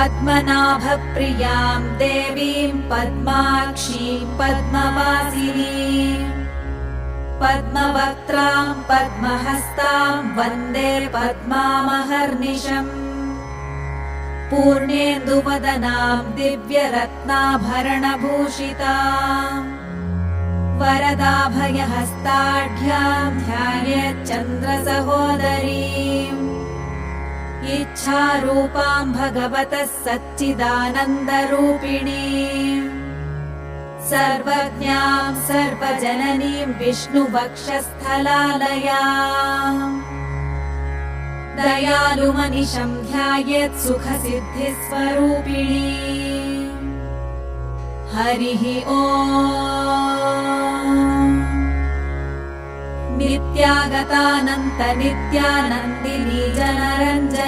पद्मनाभप्रियां देवीं पद्माक्षीं पद्मवासिनीं पद्मवक्त्रां पद्महस्तां वन्दे पद्मामहर्निशम् पूर्णेन्दुवदनां दिव्यरत्नाभरणभूषिताम् वरदाभयहस्ताढ्यां ध्यायेच्चन्द्रसहोदरीम् इच्छारूपां भगवतः सच्चिदानन्दरूपिणीम् सर्वज्ञां सर्वजननीं विष्णुवक्षस्थलालयाम् दयालुमनिशं ध्यायेत् सुखसिद्धिस्वरूपिणीम् हरिः ओम् नित्यागतानन्त नित्यानन्दिनी जनरञ्जनी